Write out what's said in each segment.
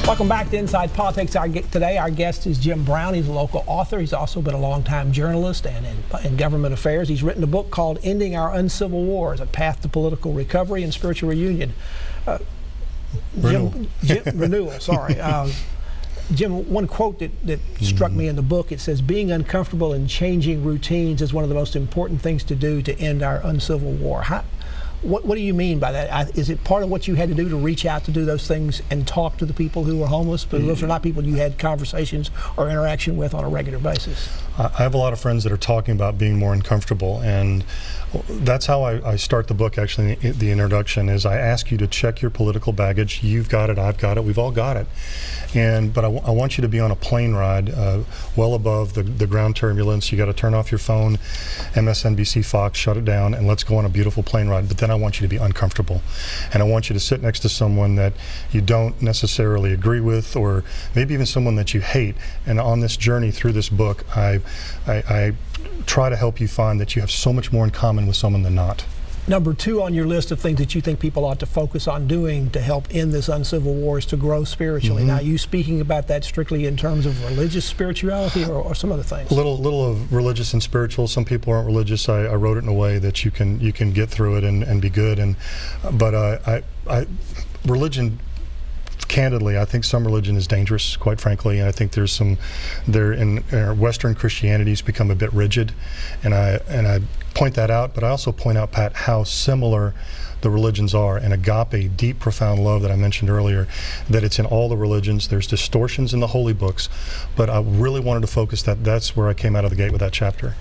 Welcome back to Inside Politics. Today our guest is Jim Brown. He's a local author. He's also been a longtime journalist and in government affairs. He's written a book called Ending Our Uncivil War: A Path to Political Recovery and Spiritual Reunion. Renewal, sorry. Jim, one quote that struck me in the book, it says, being uncomfortable and changing routines is one of the most important things to do to end our uncivil war. What do you mean by that? Is it part of what you had to do to reach out to do those things and talk to the people who were homeless? But those are not people you had conversations or interaction with on a regular basis. I have a lot of friends that are talking about being more uncomfortable, and that's how I start the book. Actually, the introduction is I ask you to check your political baggage. You've got it, I've got it, we've all got it. But I want you to be on a plane ride well above the ground turbulence. You got to turn off your phone, MSNBC, Fox, shut it down, and let's go on a beautiful plane ride. But then I want you to be uncomfortable, and I want you to sit next to someone that you don't necessarily agree with, or maybe even someone that you hate. And on this journey through this book, I try to help you find that you have so much more in common with someone than not. Number two on your list of things that you think people ought to focus on doing to help end this uncivil war is to grow spiritually. Now, are you speaking about that strictly in terms of religious spirituality or some other things? A little of religious and spiritual. Some people aren't religious. I wrote it in a way that you can get through it and be good. But religion, candidly, I think some religion is dangerous, quite frankly, and I think there's some in Western Christianity's become a bit rigid, and I point that out. But I also point out, Pat, how similar the religions are, and agape, deep, profound love that I mentioned earlier, that it's in all the religions. There's distortions in the holy books, but I really wanted to focus that's where I came out of the gate with that chapter.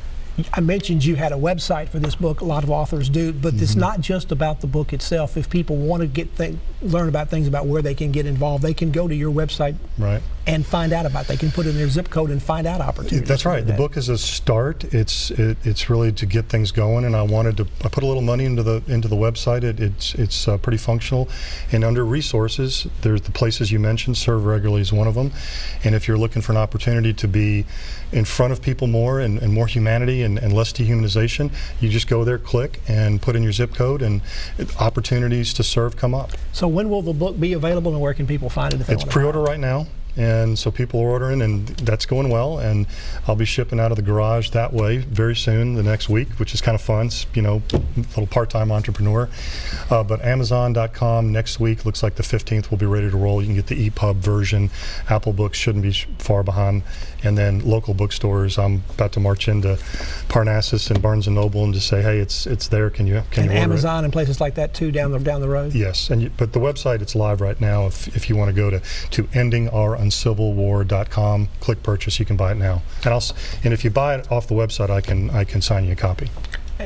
I mentioned you had a website for this book. A lot of authors do, but it's not just about the book itself. If people want to learn about things about where they can get involved, they can go to your website and find out about it. They can put in their zip code and find out opportunities. That's right. The book is a start. It's really to get things going, and I put a little money into the website. It's pretty functional, and under resources, there's the places you mentioned. Serve Regularly is one of them, and if you're looking for an opportunity to be in front of people more and more humanity and less dehumanization, you just go there, click, and put in your zip code, and opportunities to serve come up. So when will the book be available, and where can people find it if they want to? It's pre-order right now. And so people are ordering, and that's going well, and I'll be shipping out of the garage that way very soon, the next week, which is kind of fun. It's, you know, a little part-time entrepreneur. But Amazon.com next week, looks like the 15th, will be ready to roll. You can get the EPUB version. Apple Books shouldn't be far behind. And then local bookstores, I'm about to march into Parnassus and Barnes & Noble and just say, hey, it's there. Can you order Amazon it? And places like that too down the road? Yes, but the website, it's live right now. If you want to go to endingourancivilwar.com, click purchase, you can buy it now. And if you buy it off the website, I can sign you a copy.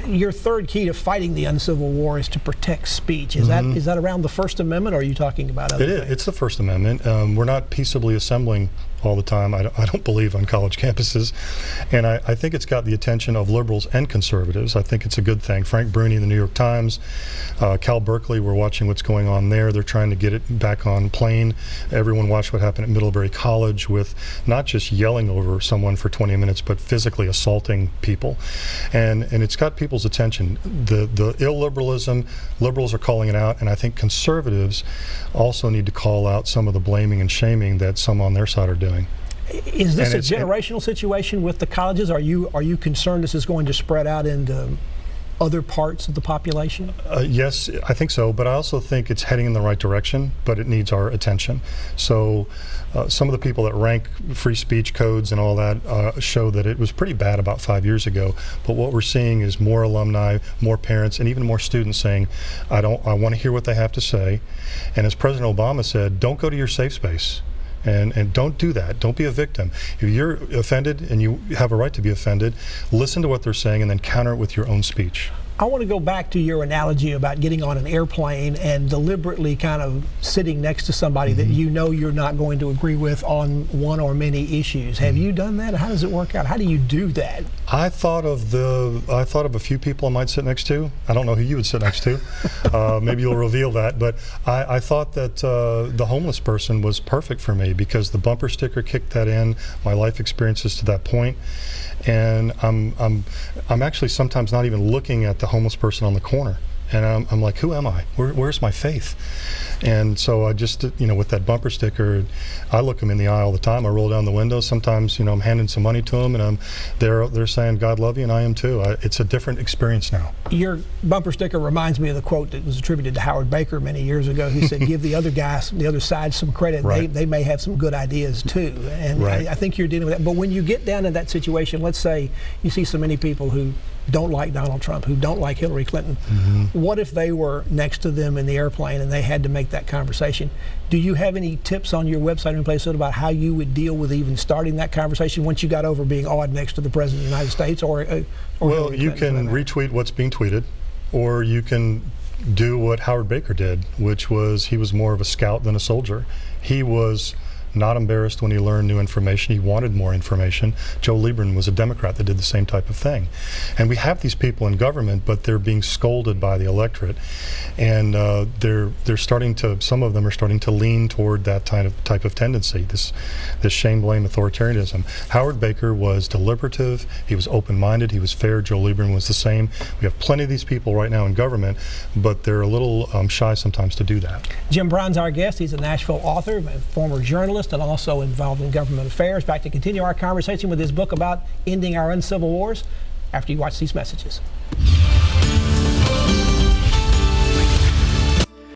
Your third key to fighting the uncivil war is to protect speech. Is that around the First Amendment, or are you talking about other things? It's the First Amendment. We're not peaceably assembling all the time, I don't believe, on college campuses. And I think it's got the attention of liberals and conservatives. I think it's a good thing. Frank Bruni in the New York Times, Cal Berkeley, we're watching what's going on there. They're trying to get it back on plane. Everyone watched what happened at Middlebury College with not just yelling over someone for 20 minutes, but physically assaulting people. And it's got people's attention. The illiberalism, liberals are calling it out, and I think conservatives also need to call out some of the blaming and shaming that some on their side are doing. Is this a generational situation with the colleges? Are you concerned this is going to spread out into other parts of the population? Yes, I think so, but I also think it's heading in the right direction, but it needs our attention. So some of the people that rank free speech codes and all that show that it was pretty bad about 5 years ago, but what we're seeing is more alumni, more parents, and even more students saying, I want to hear what they have to say. And as President Obama said, don't go to your safe space. And don't do that. Don't be a victim. If you're offended, and you have a right to be offended, listen to what they're saying and then counter it with your own speech. I want to go back to your analogy about getting on an airplane and deliberately kind of sitting next to somebody that you know you're not going to agree with on one or many issues. Have you done that? How does it work out? How do you do that? I thought of a few people I might sit next to. I don't know who you would sit next to. Maybe you'll reveal that. But I thought that the homeless person was perfect for me because the bumper sticker kicked that in, my life experiences to that point. And I'm actually sometimes not even looking at the homeless person on the corner. And I'm like, who am I? Where's my faith? And so I just, with that bumper sticker, I look them in the eye all the time. I roll down the window. Sometimes, I'm handing some money to them, and they're saying, God love you, and I am too. It's a different experience now. Your bumper sticker reminds me of the quote that was attributed to Howard Baker many years ago, who said, give the other guys, the other side, some credit. Right. They may have some good ideas too. And right. I think you're dealing with that. But when you get down in that situation, let's say you see so many people who don't like Donald Trump, who don't like Hillary Clinton. Mm-hmm. What if they were next to them in the airplane and they had to make that conversation? Do you have any tips on your website in place about how you would deal with even starting that conversation once you got over being awed next to the President of the United States? Well, you can retweet what's being tweeted, or you can do what Howard Baker did, which was he was more of a scout than a soldier. He was not embarrassed when he learned new information. He wanted more information. Joe Lieberman was a Democrat that did the same type of thing. And we have these people in government, but they're being scolded by the electorate. And they're starting to, some of them are starting to lean toward that type of tendency, this shame, blame, authoritarianism. Howard Baker was deliberative, he was open-minded, he was fair. Joe Lieberman was the same. We have plenty of these people right now in government, but they're a little shy sometimes to do that. Jim Brown's our guest. He's a Nashville author, a former journalist, and also involved in government affairs. Back to continue our conversation with his book about ending our uncivil wars after you watch these messages.